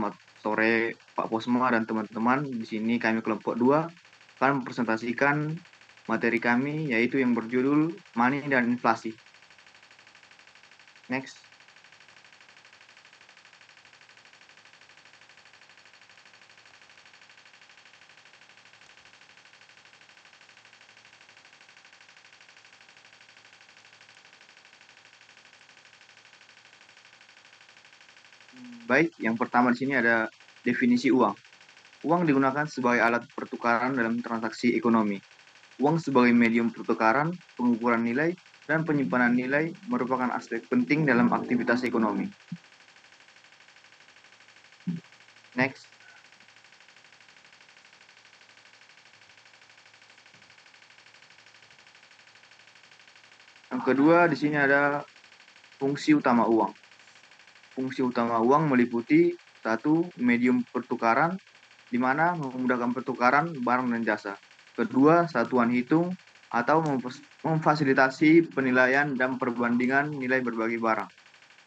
Selamat sore Pak Posma dan teman-teman. Di sini kami kelompok 2 akan mempresentasikan materi kami yaitu yang berjudul Money dan Inflasi. Next. Baik, yang pertama di sini ada definisi uang. Uang digunakan sebagai alat pertukaran dalam transaksi ekonomi. Uang sebagai medium pertukaran, pengukuran nilai, dan penyimpanan nilai merupakan aspek penting dalam aktivitas ekonomi. Next. Yang kedua di sini ada fungsi utama uang. Fungsi utama uang meliputi 1. Medium pertukaran, di mana memudahkan pertukaran barang dan jasa. Kedua, satuan hitung atau memfasilitasi penilaian dan perbandingan nilai berbagai barang.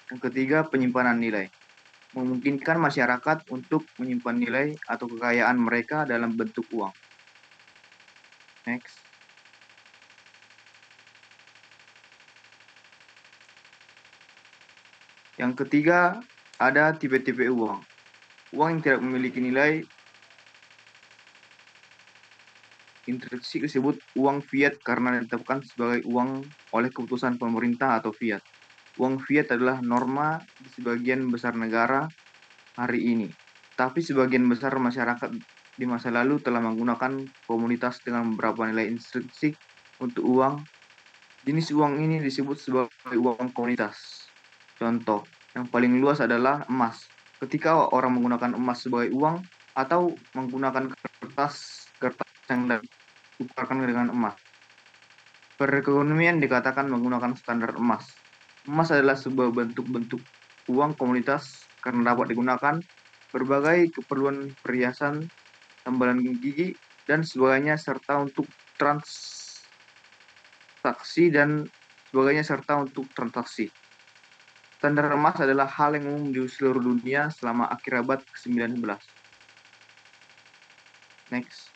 Yang ketiga, penyimpanan nilai. Memungkinkan masyarakat untuk menyimpan nilai atau kekayaan mereka dalam bentuk uang. Next. Yang ketiga, ada tipe-tipe uang. Uang yang tidak memiliki nilai intrinsik disebut uang fiat karena ditetapkan sebagai uang oleh keputusan pemerintah atau fiat. Uang fiat adalah norma di sebagian besar negara hari ini, tapi sebagian besar masyarakat di masa lalu telah menggunakan komunitas dengan beberapa nilai intrinsik untuk uang. Jenis uang ini disebut sebagai uang komunitas. Contoh yang paling luas adalah emas. Ketika orang menggunakan emas sebagai uang atau menggunakan kertas yang ditukarkan dengan emas. Perekonomian dikatakan menggunakan standar emas. Emas adalah sebuah bentuk-bentuk uang komunitas karena dapat digunakan berbagai keperluan perhiasan, tambalan gigi, dan sebagainya serta untuk transaksi. Standar emas adalah hal yang umum di seluruh dunia selama akhir abad ke-19. Next.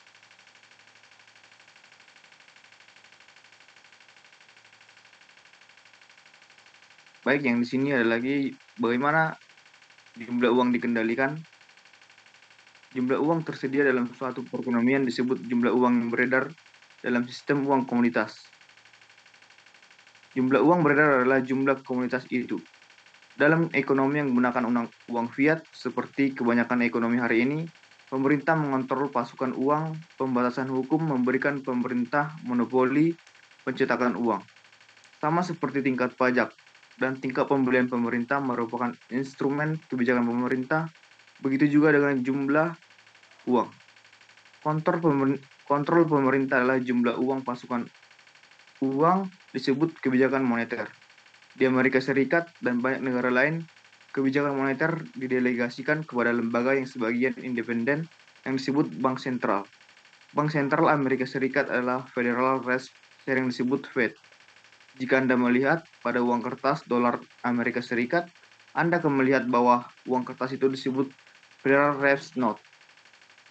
Baik, yang di sini ada lagi bagaimana jumlah uang dikendalikan. Jumlah uang tersedia dalam suatu perekonomian disebut jumlah uang yang beredar dalam sistem uang komunitas. Jumlah uang beredar adalah jumlah komunitas itu. Dalam ekonomi yang menggunakan uang fiat, seperti kebanyakan ekonomi hari ini, pemerintah mengontrol pasukan uang, pembatasan hukum memberikan pemerintah monopoli pencetakan uang. Sama seperti tingkat pajak dan tingkat pembelian pemerintah merupakan instrumen kebijakan pemerintah, begitu juga dengan jumlah uang. Kontrol pemerintah adalah jumlah uang pasukan uang disebut kebijakan moneter. Di Amerika Serikat dan banyak negara lain, kebijakan moneter didelegasikan kepada lembaga yang sebagian independen yang disebut Bank Sentral. Bank Sentral Amerika Serikat adalah Federal Reserve, sering disebut Fed. Jika Anda melihat pada uang kertas dolar Amerika Serikat, Anda akan melihat bahwa uang kertas itu disebut Federal Reserve Note.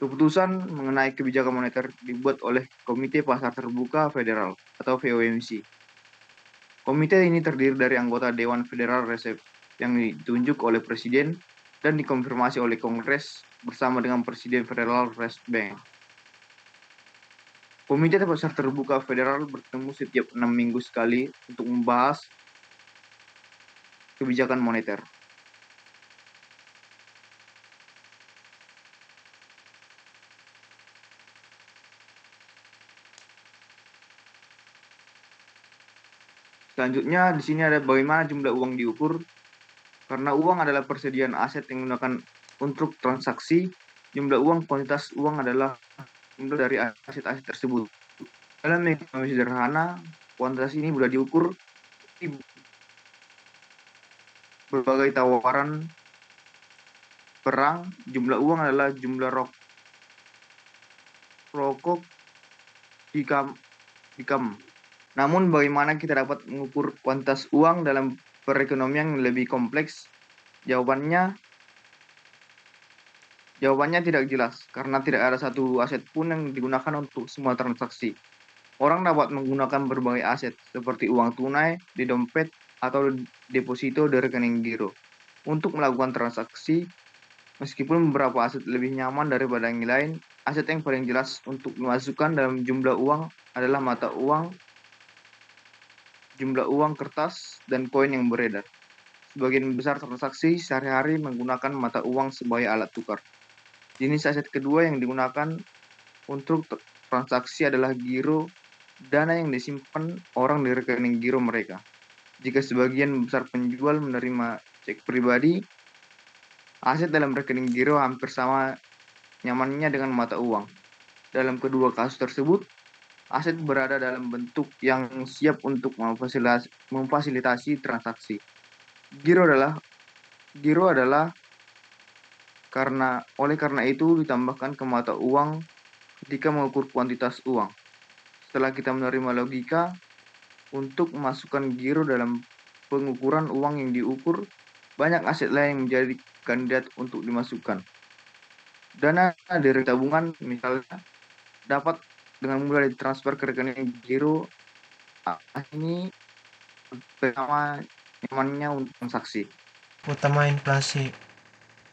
Keputusan mengenai kebijakan moneter dibuat oleh Komite Pasar Terbuka Federal atau FOMC. Komite ini terdiri dari anggota Dewan Federal Reserve yang ditunjuk oleh Presiden dan dikonfirmasi oleh Kongres bersama dengan Presiden Federal Reserve Bank. Komite Pasar Terbuka Federal bertemu setiap 6 minggu sekali untuk membahas kebijakan moneter. Selanjutnya di sini ada bagaimana jumlah uang diukur. Karena uang adalah persediaan aset yang digunakan untuk transaksi, jumlah uang kuantitas uang adalah jumlah dari aset-aset tersebut. Dalam ekonomi sederhana, kuantitas ini mudah diukur di berbagai tawaran perang. Jumlah uang adalah jumlah rokok di kam. Namun bagaimana kita dapat mengukur kuantitas uang dalam perekonomian yang lebih kompleks? Jawabannya Jawabannya tidak jelas, karena tidak ada satu aset pun yang digunakan untuk semua transaksi. Orang dapat menggunakan berbagai aset, seperti uang tunai, di dompet, atau deposito di rekening giro, untuk melakukan transaksi. Meskipun beberapa aset lebih nyaman daripada yang lain, aset yang paling jelas untuk dimasukkan dalam jumlah uang adalah mata uang, jumlah uang kertas, dan koin yang beredar. Sebagian besar transaksi sehari-hari menggunakan mata uang sebagai alat tukar. Jenis aset kedua yang digunakan untuk transaksi adalah giro, dana yang disimpan orang di rekening giro mereka. Jika sebagian besar penjual menerima cek pribadi, aset dalam rekening giro hampir sama nyamannya dengan mata uang. Dalam kedua kasus tersebut, aset berada dalam bentuk yang siap untuk memfasilitasi transaksi. Giro adalah oleh karena itu ditambahkan ke mata uang ketika mengukur kuantitas uang. Setelah kita menerima logika untuk memasukkan giro dalam pengukuran uang yang diukur, banyak aset lain yang menjadi kandidat untuk dimasukkan. Dana dari tabungan misalnya dapat dengan mudah ditransfer ke rekening giro. Ini pertama nyamannya untuk transaksi. Utama inflasi.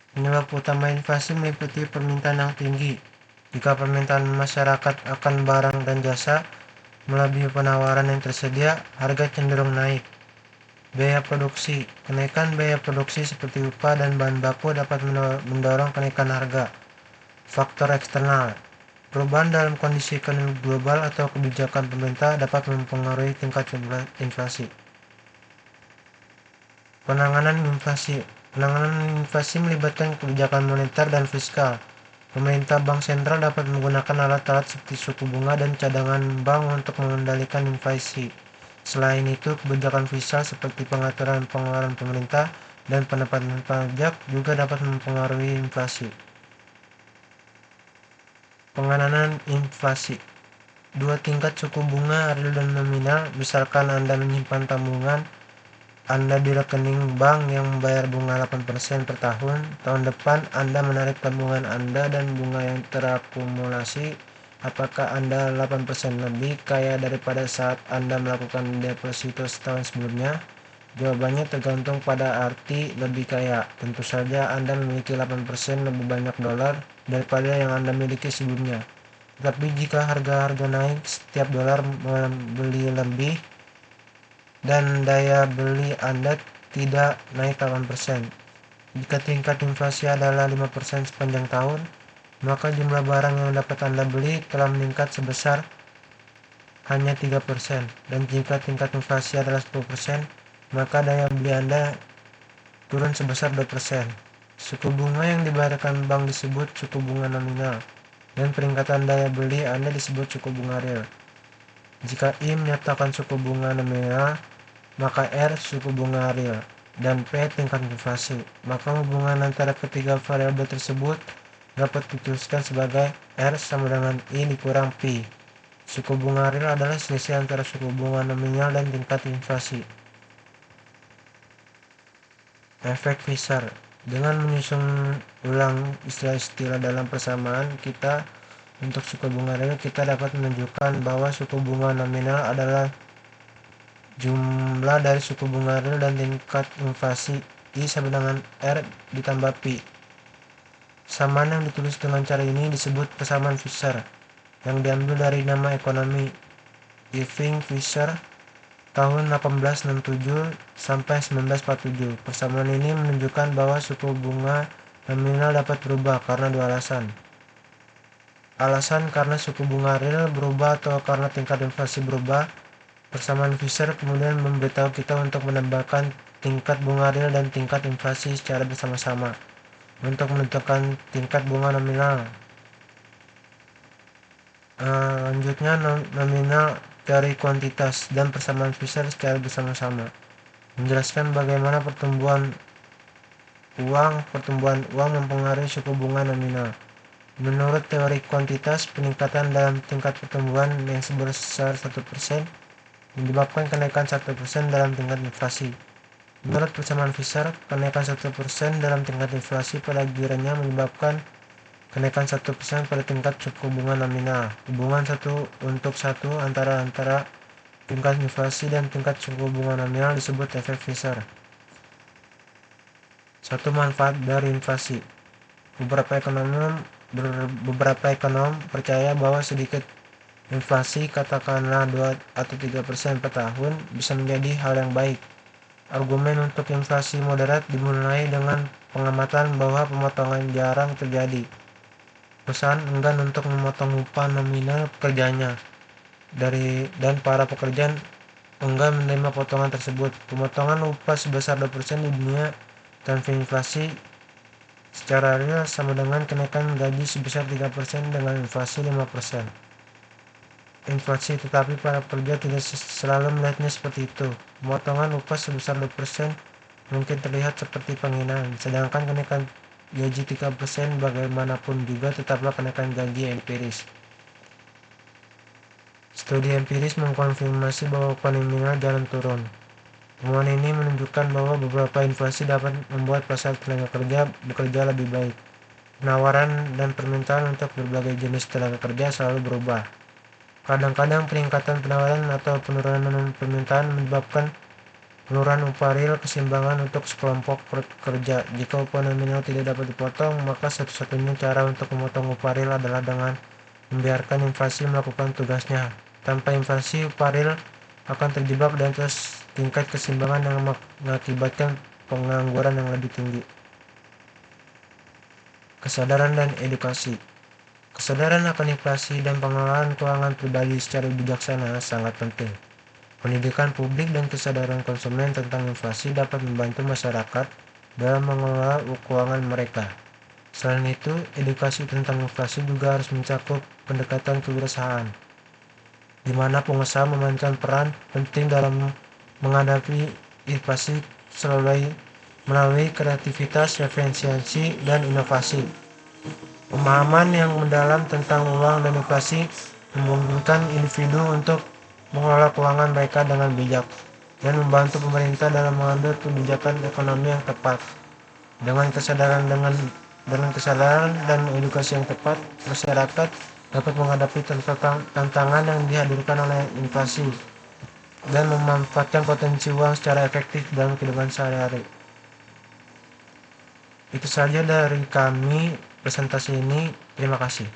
Penyebab utama inflasi meliputi permintaan yang tinggi. Jika permintaan masyarakat akan barang dan jasa melebihi penawaran yang tersedia, harga cenderung naik. Biaya produksi. Kenaikan biaya produksi seperti upah dan bahan baku dapat mendorong kenaikan harga. Faktor eksternal. Perubahan dalam kondisi ekonomi global atau kebijakan pemerintah dapat mempengaruhi tingkat inflasi. Penanganan inflasi. Penanganan inflasi melibatkan kebijakan moneter dan fiskal. Pemerintah bank sentral dapat menggunakan alat-alat seperti suku bunga dan cadangan bank untuk mengendalikan inflasi. Selain itu, kebijakan fiskal seperti pengaturan pengeluaran pemerintah dan penempatan pajak juga dapat mempengaruhi inflasi. Penanganan inflasi. Dua tingkat suku bunga real dan nominal. Misalkan Anda menyimpan tabungan Anda di rekening bank yang membayar bunga 8% per tahun. Tahun depan Anda menarik tabungan Anda dan bunga yang terakumulasi. Apakah Anda 8% lebih kaya daripada saat Anda melakukan deposito setahun sebelumnya? Jawabannya tergantung pada arti lebih kaya. Tentu saja Anda memiliki 8% lebih banyak dolar daripada yang Anda miliki sebelumnya. Tetapi jika harga naik, setiap dolar membeli lebih dan daya beli Anda tidak naik 8%. Jika tingkat inflasi adalah 5% sepanjang tahun, maka jumlah barang yang dapat Anda beli telah meningkat sebesar hanya 3%. Dan jika tingkat inflasi adalah 10%, maka daya beli Anda turun sebesar 2%. Suku bunga yang dibayarkan bank disebut suku bunga nominal, dan peningkatan daya beli Anda disebut suku bunga real. Jika I menyatakan suku bunga nominal, maka R suku bunga real, dan P tingkat inflasi. Maka hubungan antara ketiga variabel tersebut dapat dituliskan sebagai R sama dengan I dikurang P. Suku bunga real adalah selisih antara suku bunga nominal dan tingkat inflasi. Efek Fisher. Dengan menyusun ulang istilah-istilah dalam persamaan kita untuk suku bunga real, kita dapat menunjukkan bahwa suku bunga nominal adalah jumlah dari suku bunga real dan tingkat inflasi I sama dengan R ditambah P. Persamaan yang ditulis dengan cara ini disebut persamaan Fisher, yang diambil dari nama ekonomi Irving Fisher tahun 1867 sampai 1947. Persamaan ini menunjukkan bahwa suku bunga nominal dapat berubah karena dua alasan. Alasan karena suku bunga real berubah atau karena tingkat inflasi berubah. Persamaan Fisher kemudian memberitahu kita untuk menambahkan tingkat bunga real dan tingkat inflasi secara bersama-sama untuk menentukan tingkat bunga nominal. Lanjutnya nominal teori kuantitas dan persamaan Fisher secara bersama-sama menjelaskan bagaimana pertumbuhan uang mempengaruhi suku bunga nominal. Menurut teori kuantitas, peningkatan dalam tingkat pertumbuhan yang sebesar 1% menyebabkan kenaikan 1% dalam tingkat inflasi. Menurut persamaan Fisher, kenaikan 1% dalam tingkat inflasi pada gilirannya menyebabkan kenaikan 1% pada tingkat suku bunga nominal. Hubungan 1:1 antara tingkat inflasi dan tingkat suku bunga nominal disebut efek Fisher. Satu manfaat dari inflasi. Beberapa ekonom percaya bahwa sedikit inflasi, katakanlah 2 atau 3% per tahun, bisa menjadi hal yang baik. Argumen untuk inflasi moderat dimulai dengan pengamatan bahwa pemotongan jarang terjadi. Perusahaan enggan untuk memotong upah nominal pekerjanya, dan para pekerja enggan menerima potongan tersebut. Pemotongan upah sebesar 2% di dunia tanpa inflasi secara real sama dengan kenaikan gaji sebesar 3% dengan inflasi 5%. Inflasi, tetapi para pekerja tidak selalu melihatnya seperti itu. Pemotongan upah sebesar 2% mungkin terlihat seperti penghinaan, sedangkan kenaikan gaji 3% bagaimanapun juga tetaplah kenaikan gaji empiris. Studi empiris mengkonfirmasi bahwa upah nominal jalan turun. Temuan ini menunjukkan bahwa beberapa inflasi dapat membuat pasar tenaga kerja bekerja lebih baik. Penawaran dan permintaan untuk berbagai jenis tenaga kerja selalu berubah. Kadang-kadang peningkatan penawaran atau penurunan permintaan menyebabkan penurunan upah real keseimbangan untuk sekelompok pekerja. Jika upah nominal tidak dapat dipotong, maka satu-satunya cara untuk memotong upah real adalah dengan membiarkan inflasi melakukan tugasnya. Tanpa inflasi, upah real akan terjebak di atas tingkat keseimbangan yang mengakibatkan pengangguran yang lebih tinggi. Kesadaran dan edukasi. Kesadaran akan inflasi dan pengelolaan keuangan pribadi secara bijaksana sangat penting. Pendidikan publik dan kesadaran konsumen tentang inflasi dapat membantu masyarakat dalam mengelola keuangan mereka. Selain itu, edukasi tentang inflasi juga harus mencakup pendekatan kewirausahaan, di mana pengusaha memainkan peran penting dalam menghadapi inflasi melalui kreativitas, efisiensi, dan inovasi. Pemahaman yang mendalam tentang uang dan inflasi memungkinkan individu untuk mengelola keuangan mereka dengan bijak dan membantu pemerintah dalam mengambil kebijakan ekonomi yang tepat. Dengan kesadaran dan edukasi yang tepat, masyarakat dapat menghadapi tantangan yang dihadirkan oleh inflasi dan memanfaatkan potensi uang secara efektif dalam kehidupan sehari-hari. Itu saja dari kami presentasi ini. Terima kasih.